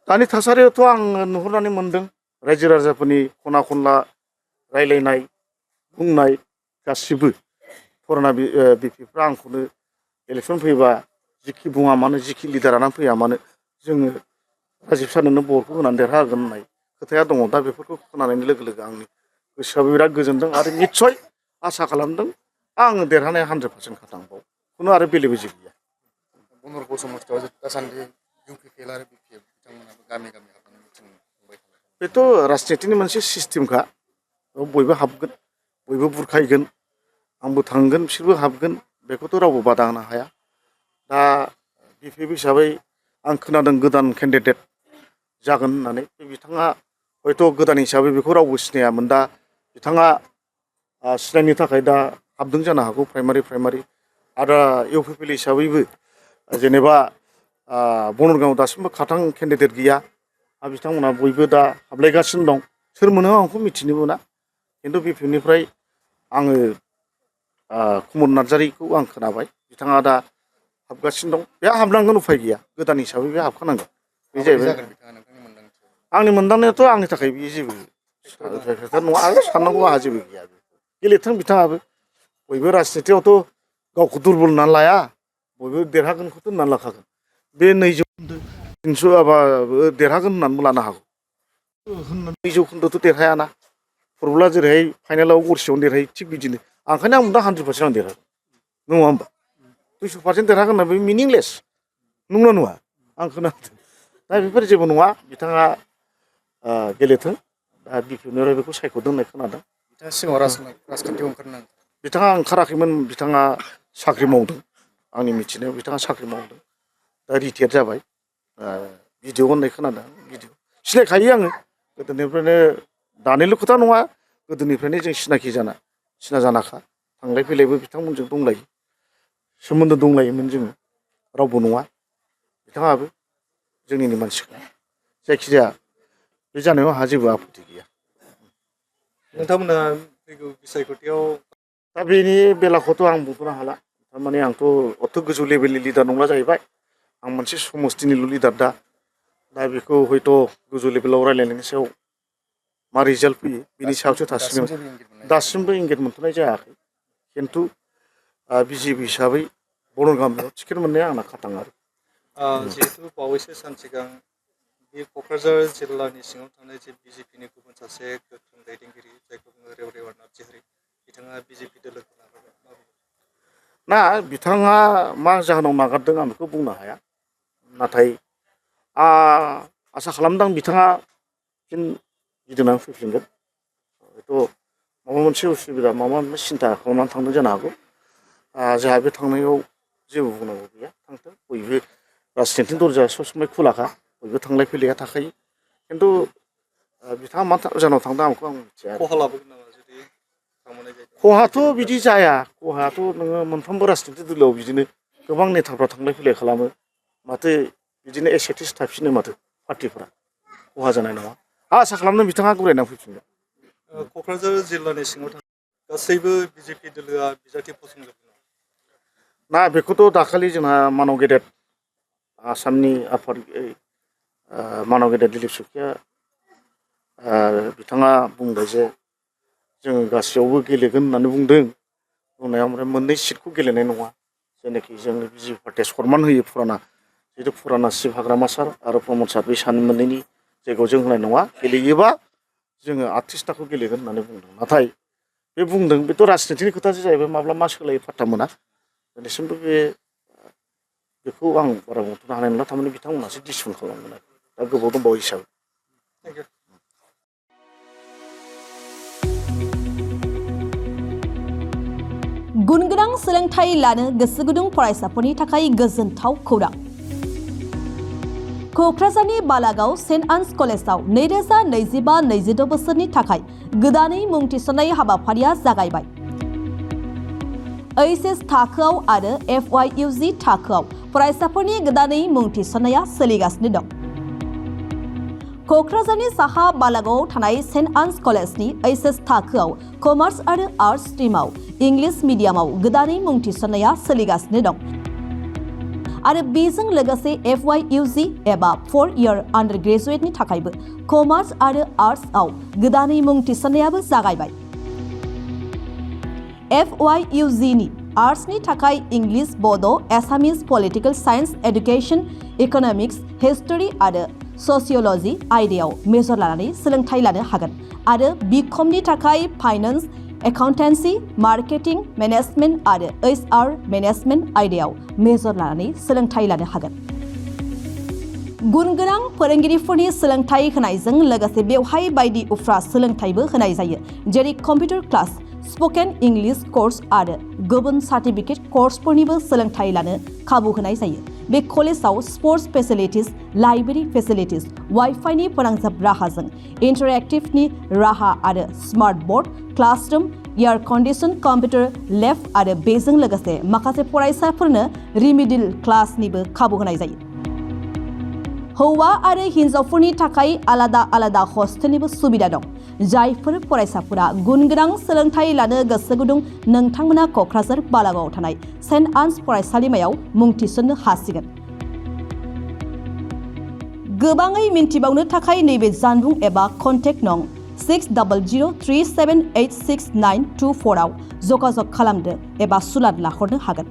दानि थासारियावथ' आं नुहुरनानै मोनदों रायजो राजाफोरनि खना खनला रायलायनाय बुंनाय गासिबो पुराना बिपिफ्रा आंखौनो इलेक्सन फैबा जिखि बुङा मानो जिखि लिडारानो फैया मानो जोङो राजिब सारनोनो भटखौ होनानै देरहागोन होननाय खोथाया दङ। दा बेफोरखौ खोनानाय लोगो लोगो आंनि गोसोआबो बिराद गोजोनदों आरो निस्सय आसा खालामदों आङो देरहानाया 100% खाथांबाव खुनु आरो बेले बेजे गैया। बनरग समस्थियाव दासान्दि इउपिपिएल आरो बिपिएफ बिथांमोनाबो गामि गामि हाबनानै मिथिं खुंबाय थादों। बेथ' राजनितिनि मोनसे सिस्टेमखा बयबो हाबगोन बयबो बुरखायगोन आंबो थांगोन बिसोरबो हाबगोन बेखौथ' रावबो बादा होनो हाया। दा बिपिएफ हिसाबै आं खोनादों गोदान केन्डिडेट जागोन होननानै बिथाङा हयथ' गोदान हिसाबै बेखौ रावबो सिनायामोन दा बिथाङा सिनायनो थाखाय दा हाबदों जानो हागौ प्राइमारि आरो इउपिपिएल हिसाबैबो जेनेबा बनरगांआव दासिमबो खाथां केन्डिडेट गैया आरो बिथांमोना बयबो दा हाबलायगासिनो दं सोर मोनो आंखौ मिथिनो मोना खिन्थु बिपिएफनिफ्राय आङो कुमल नार्जारिखौ आं खोनाबाय बिथाङा दा हाबगासिनो दं बे हाबनांगोन उफाय गैया गोदान हिसाबै बे हाबखानांगोन बे जाहैबाय आंनि मोनदांनायाथ' आंनि थाखाय बेयो जेबो खोथा नङा आरो साननांगौ आंहा जेबो गैया गेलेथों बिथाङाबो बयबो राजनितियावथ' गावखौ दुरबल होननानै लाया बयबो देरहागोनखौथ' होननानै लाखागोन बे 2 जौखोन्दो 300 देरहागोन होननानैबो लानो हागौ 2 जौखोन्दोथ' देरहायाना फुटबला जेरैहाय फाइनालाव गरसेयावनो देरहायो थिग बिदिनो ओंखायनो आं दा 100% आं देरहागोन नङा होमबा 200% देरहागोन होनना बे मिनिंलेस नंगौना नङा आं खोनादों दा बेफोर जेबो नङा बिथाङा गेलेथों दा बिपिएफनिफ्राय बेखौ सायख'दों होननाय खोनादों। बिथाङा सिगाङाव राजखान्थियाव ओंखारनो बिथाङा ओंखाराखैमोन बिथाङा साख्रि मावदों आंनि मिथिनायाव बिथाङा साख्रि मावदों दा रिटायार जाबाय भिडिअ होननाय खोनादों भिडिअ सिनायखायो आङो गोदोनिफ्रायनो दानिल' खोथा नङा गोदोनिफ्रायनो जों सिना जानाखा थांलाय फैलायबो बिथांमोनजों दंलायो सोमोन्दो दंलायोमोन जोङो रावबो नङा बिथाङाबो जोंनिनो मानसिखा जायखिजाया बे जानायाव आंहा जेबो आपत्ति गैया। नोंथांमोना फैगौ बिसायख'थियाव दा बेनि बेलाखौथ' आं बुंथ'नो हाला थारमाने आंथ' अथ' गोजौ लेभेलनि लिडार नंला जाहैबाय आं मोनसे समस्तिनिल' लिडार दा बेखौ हयथ' गोजौ लेभेलाव रायलायनायनि सायाव मा रिजाल्ट फैयो बिनि सायावसो थासिगोन दासिमबो इंगित मोनथ'नाय जायाखै खिन्थु बिजेपि हिसाबै बनरगामियाव टिकेट मोननाया आंना खाथां आरो जिहेतु बावैसो सान सिगां बे क'क्राझार जिल्लानि सिङाव थानाय जे बिजेपिनि गुबुन सासे गोख्रों दैदेनगिरि जायखौ बुङो रेवरेवार नार्जारि बिथाङा बिजेपि दोलोखौ नागारबाय ना बिथाङा मा जाहोनाव नागारदों आं बेखौ बुंनो हाया नाथाय आसा खालामदों बिथाङा फिन गिदिंनानै फैफिनगोन हयथ' माबा मोनसे उसुबिदा माबा मोनसे सिन्था खालामनानै थांदों जानो हागौ जोंहा बे थांनायाव जेबो बुंनांगौ गैया थांथों बयबो राजनितिनि दरजाया सब समाय खुलाखा बयबो थांलाय फैलाया थाखायो खिन्थु बिथाङा मा जाहोनाव थांदों आंखौ आं मिथिया खहा लाबोगोन नामा जुदि खहाथ' बिदि जाया खहायाथ' नोङो मोनफ्रोमबो राजनिति दोलोआव बिदिनो गोबां नेताफ्रा थांलाय फैलाय खालामो माथो बिदिनो एसेटिस थाफिनो माथो पार्टिफ्रा खहा जानाय नङा आसा खालामदों बिथाङा गुरायनानै फैफिनगोन। क'क्राझार जिल्लानि सिङाव थानाय गासैबो बिजेपि दोलोआ बिजाथि फसंजोबगोन ना बेखौथ' दाखालि जोंहा मानाव गेदेर आसामनि आफाद मानाव गेदेर दिलीप सखिया बिथाङा बुंबाय जे जोङो गासैयावबो गेलेगोन होननानै बुंनायाव ओमफ्राय मोननै सिटखौ गेलेनाय नङा जेनाखि जोंनि बिजेपि पार्टिया सनमान होयो फुराना शिब हाग्रामा सार आरो प्रमद सार बे सान मोननैनि जायगायाव जों होनाय नङा गेलेयोबा जोङो 38थाखौ गेलेगोन होननानै बुंदों नाथाय बे बुंदों बेथ' राजनितिनि खोथासो जाहैबाय माब्ला मा सोलायो फात्ता मोना दिनैसिमबो बेखौ आं बारा बुंथ'नो हानाय नंला थारमाने बिथांमोनहासो डिसिसन खालामगोन आरो दा गोबाव दंबावो हिसाबै। गुनगोनां सोलोंथाइ लानो गोसो गुदुं फरायसाफोरनि थाखाय गोजोनथाव खौरां क'क्राझारनि बालागाव सेन्ट आन्स कलेजाव 2025-26 बोसोरनि थाखाय गोदानै मुं थिसननाय हाबाफारिया जागायबाय। एइचएस थाखोआव आरो FYUG थाखोआव फरायसाफोरनि गोदानै मुं थिसननाया सोलिगासिनो दं। क'क्राझारनि साहा बालागावआव थानाय सेन्ट आन्स कलेजनि एइचएस थाखोआव कमार्स आरो आर्ट्स स्ट्रिमाव इंलिश मिडियामाव गोदानै मुं थिसननाया सोलिगासिनो दं आरो बेजों लोगोसे FYUG एबा 4 इयार आन्डार ग्रेजुएटनि थाखायबो कमार्स आरो आर्ट्सआव गोदानै मुं थिसननायाबो जागायबाय। FYUG नि आर्ट्सनि थाखाय English, Bodo', Assamese, political science, education, economics, history आरो ससिय'ल'जि आयदायाव मेजर लानानै सोलोंथाइ लानो हागोन आरो बिकमनि थाखाय फाइनान्स, एकाउन्टेन्सि, मार्केटिं, मेनेजमेन्ट आरो HR मेनेजमेन्ट आयदायाव मेजर लानानै सोलोंथाइ लानो हागोन। गुनगोनां फोरोंगिरिफोरनि सोलोंथाइ होनायजों लोगोसे बेवहाय बायदि उफ्रा सोलोंथाइबो होनाय जायो, जेरै computer class, spoken English course आरो गुबुन सार्टिफिकेट कर्सफोरनिबो सोलोंथाइ लानो खाबु होनाय जायो। बे कलेजाव स्पर्ट्स फेसिलिटिज, लाइब्रेरि फेसिलिटिज, वाइफाइनि फोनांजाब राहाजों इन्टारेक्टिभनि राहा आरो smart board, classroom, air condition computer lab आरो बेजों लोगोसे माखासे फरायसाफोरनो रिमिडियल क्लासनिबो खाबु होनाय जायो। हौवा आरो हिन्जावफोरनि थाखाय आलादा आलादा हस्टेलनिबो सुबिदा दं। जायफोर फरायसाफोरा गुनगोनां सोलोंथाइ लानो गोसो गुदुं, नोंथांमोना क'क्राझार बालागावआव थानाय सेन्ट आन्स फरायसालिमायाव मुं थिसननो हासिगोन। गोबाङै मिन्थिबावनो थाखाय नैबे जानबुं एबा कन्टेक्ट नं 6003786924 आव जगाजग खालामदो एबा सुलाद लाहरनो हागोन।